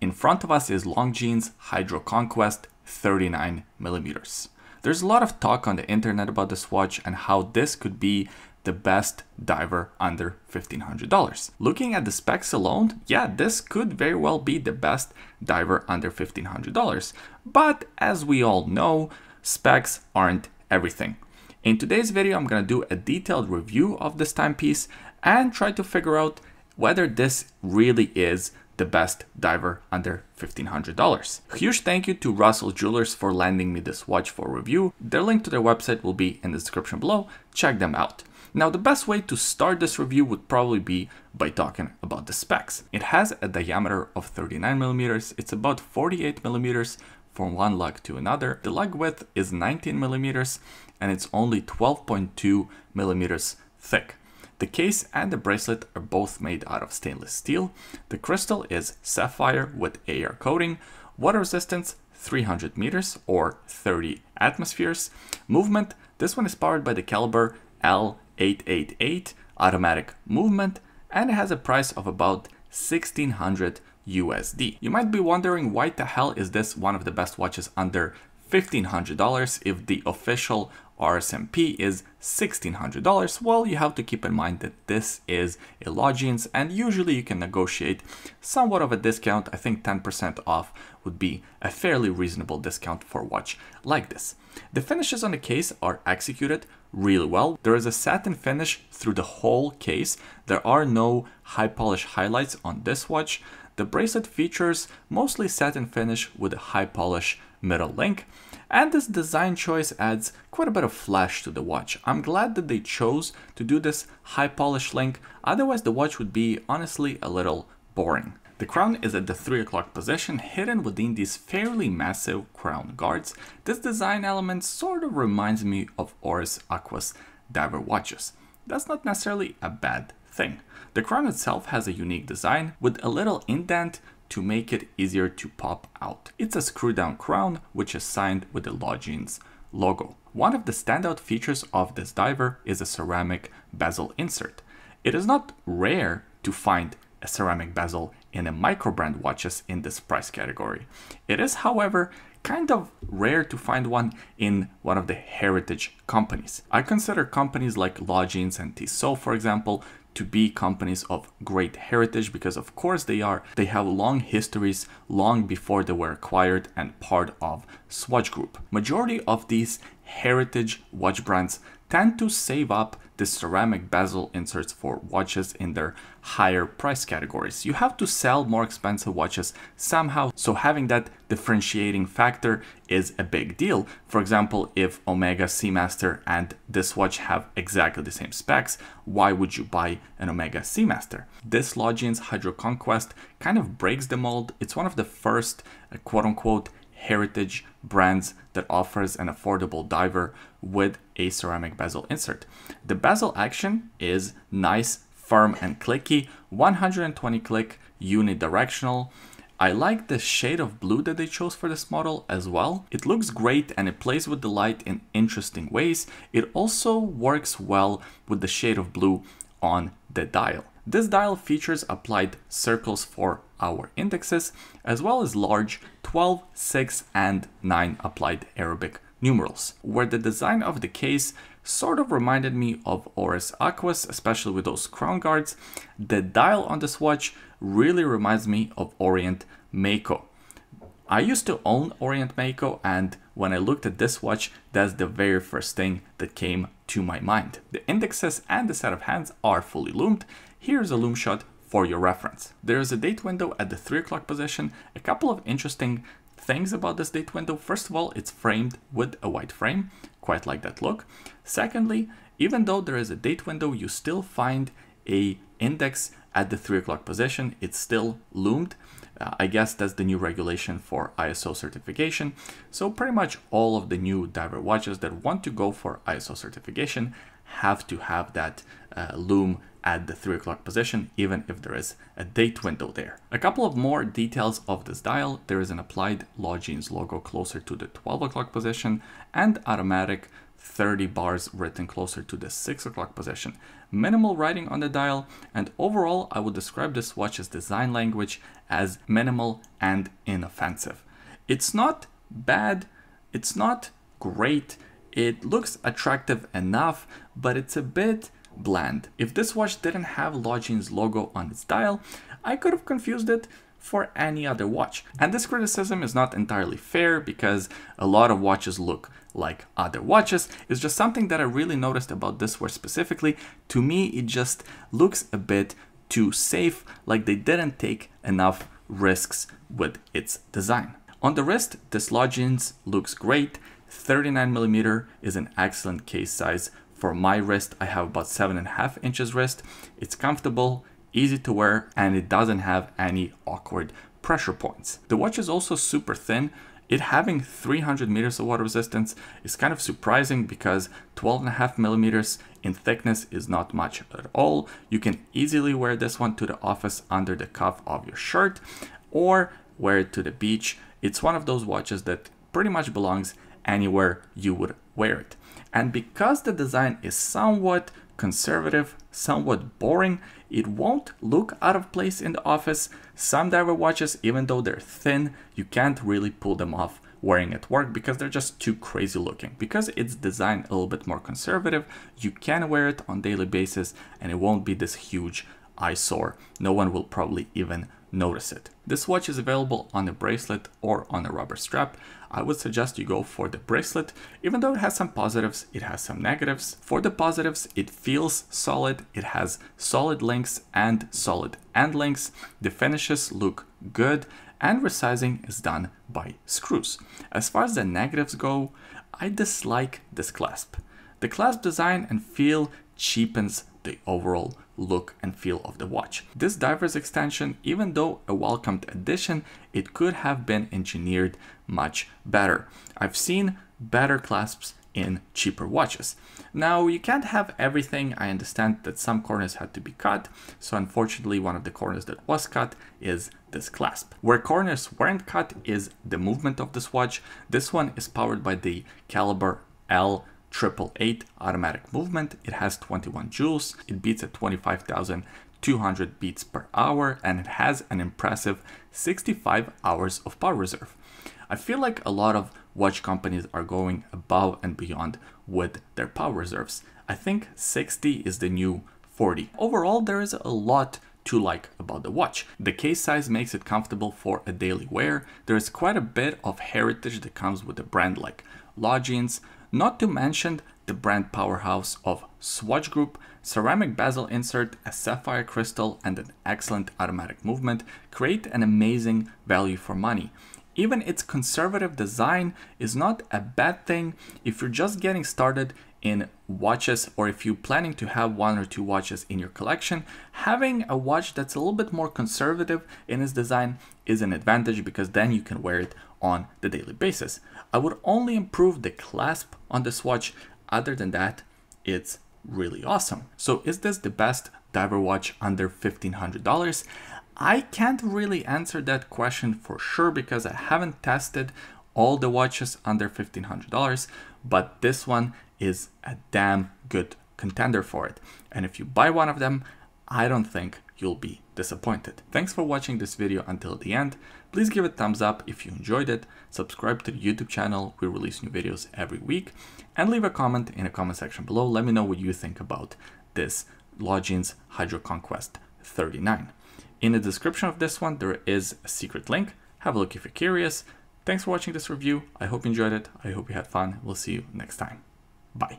In front of us is Longines Hydroconquest 39mm. There's a lot of talk on the internet about this watch and how this could be the best diver under $1,500. Looking at the specs alone, yeah, this could very well be the best diver under $1,500. But as we all know, specs aren't everything. In today's video, I'm going to do a detailed review of this timepiece and try to figure out whether this really is the best diver under $1,500. Huge thank you to Russell Jewelers for lending me this watch for review. Their link to their website will be in the description below. Check them out. Now, the best way to start this review would probably be by talking about the specs. It has a diameter of 39mm. It's about 48mm from one lug to another. The lug width is 19mm and it's only 12.2mm thick. The case and the bracelet are both made out of stainless steel. The crystal is sapphire with AR coating. Water resistance 300 meters or 30 atmospheres. Movement, this one is powered by the caliber L888 automatic movement, and it has a price of about $1,600 USD. You might be wondering, why the hell is this one of the best watches under $1,500 if the official RSMP is $1,600? Well, you have to keep in mind that this is a Longines and usually you can negotiate somewhat of a discount. I think 10% off would be a fairly reasonable discount for a watch like this. The finishes on the case are executed really well. There is a satin finish through the whole case. There are no high polish highlights on this watch. The bracelet features mostly satin finish with a high polish middle link, and this design choice adds quite a bit of flash to the watch. I'm glad that they chose to do this high polish link, otherwise the watch would be honestly a little boring. The crown is at the 3 o'clock position, hidden within these fairly massive crown guards. This design element sort of reminds me of Oris Aqua's diver watches. That's not necessarily a bad thing. The crown itself has a unique design with a little indent to make it easier to pop out. It's a screw down crown which is signed with the Longines logo. One of the standout features of this diver is a ceramic bezel insert. It is not rare to find a ceramic bezel in a micro brand watches in this price category. It is, however, kind of rare to find one in one of the heritage companies. I consider companies like Longines and Tissot, for example, to be companies of great heritage because of course they have long histories long before they were acquired and part of Swatch Group. Majority of these heritage watch brands tend to save up the ceramic bezel inserts for watches in their higher price categories. You have to sell more expensive watches somehow, so having that differentiating factor is a big deal. For example, if Omega Seamaster and this watch have exactly the same specs, why would you buy an Omega Seamaster? This Longines Hydroconquest kind of breaks the mold. It's one of the first quote-unquote heritage brands that offers an affordable diver with a ceramic bezel insert. The bezel action is nice, firm and clicky, 120 click, unidirectional. I like the shade of blue that they chose for this model as well. It looks great and it plays with the light in interesting ways. It also works well with the shade of blue on the dial. This dial features applied circles for our indexes, as well as large 12, 6, and 9 applied Arabic numerals, where the design of the case sort of reminded me of Oris Aqua's, especially with those crown guards. The dial on this watch really reminds me of Orient Mako. I used to own Orient Mako, and when I looked at this watch, that's the very first thing that came to my mind. The indexes and the set of hands are fully loomed. Here's a loom shot for your reference. There is a date window at the 3 o'clock position. A couple of interesting things about this date window. First of all, it's framed with a white frame. Quite like that look. Secondly, even though there is a date window, you still find a index at the 3 o'clock position. It's still loomed. I guess that's the new regulation for ISO certification. So pretty much all of the new diver watches that want to go for ISO certification have to have that loom at the 3 o'clock position, even if there is a date window there. A couple of more details of this dial. There is an applied Longines logo closer to the 12 o'clock position and automatic 30 bars written closer to the 6 o'clock position, minimal writing on the dial, and overall I would describe this watch's design language as minimal and inoffensive. It's not bad, it's not great, it looks attractive enough, but it's a bit bland. If this watch didn't have Longines logo on its dial, I could have confused it for any other watch. And this criticism is not entirely fair because a lot of watches look like other watches. It's just something that I really noticed about this watch specifically. To me, it just looks a bit too safe, like they didn't take enough risks with its design. On the wrist, this Longines looks great. 39mm is an excellent case size. For my wrist, I have about 7.5 inches wrist. It's comfortable, easy to wear, and it doesn't have any awkward pressure points. The watch is also super thin. It having 300 meters of water resistance is kind of surprising because 12.5mm in thickness is not much at all. You can easily wear this one to the office under the cuff of your shirt or wear it to the beach. It's one of those watches that pretty much belongs anywhere you would wear it. And because the design is somewhat conservative, somewhat boring, it won't look out of place in the office. Some diver watches, even though they're thin, you can't really pull them off wearing at work because they're just too crazy looking. Because it's designed a little bit more conservative, you can wear it on a daily basis and it won't be this huge eyesore. No one will probably even notice it. This watch is available on a bracelet or on a rubber strap. I would suggest you go for the bracelet. Even though it has some positives, it has some negatives. For the positives, it feels solid. It has solid links and solid end links. The finishes look good and resizing is done by screws. As far as the negatives go, I dislike this clasp. The clasp design and feel cheapens the overall look and feel of the watch. This diver's extension, even though a welcomed addition, it could have been engineered much better. I've seen better clasps in cheaper watches. Now, you can't have everything. I understand that some corners had to be cut, so unfortunately one of the corners that was cut is this clasp. Where corners weren't cut is the movement of this watch. This one is powered by the caliber L888 automatic movement. It has 21 joules. It beats at 25,200 beats per hour, and it has an impressive 65 hours of power reserve. I feel like a lot of watch companies are going above and beyond with their power reserves. I think 60 is the new 40. Overall, there is a lot to like about the watch. The case size makes it comfortable for a daily wear. There is quite a bit of heritage that comes with a brand like Longines, not to mention the brand powerhouse of Swatch Group. Ceramic bezel insert, a sapphire crystal, and an excellent automatic movement create an amazing value for money. Even its conservative design is not a bad thing if you're just getting started in watches, or if you're planning to have one or two watches in your collection. Having a watch that's a little bit more conservative in its design is an advantage because then you can wear it on the daily basis. I would only improve the clasp on this watch. Other than that, it's really awesome. So is this the best diver watch under $1,500? I can't really answer that question for sure because I haven't tested all the watches under $1,500, but this one is a damn good contender for it. And if you buy one of them, I don't think you'll be disappointed. Thanks for watching this video until the end. Please give it a thumbs up if you enjoyed it, subscribe to the YouTube channel, we release new videos every week, and leave a comment in the comment section below. Let me know what you think about this Longines Hydroconquest 39. In the description of this one, there is a secret link. Have a look if you're curious. Thanks for watching this review. I hope you enjoyed it. I hope you had fun. We'll see you next time. Bye.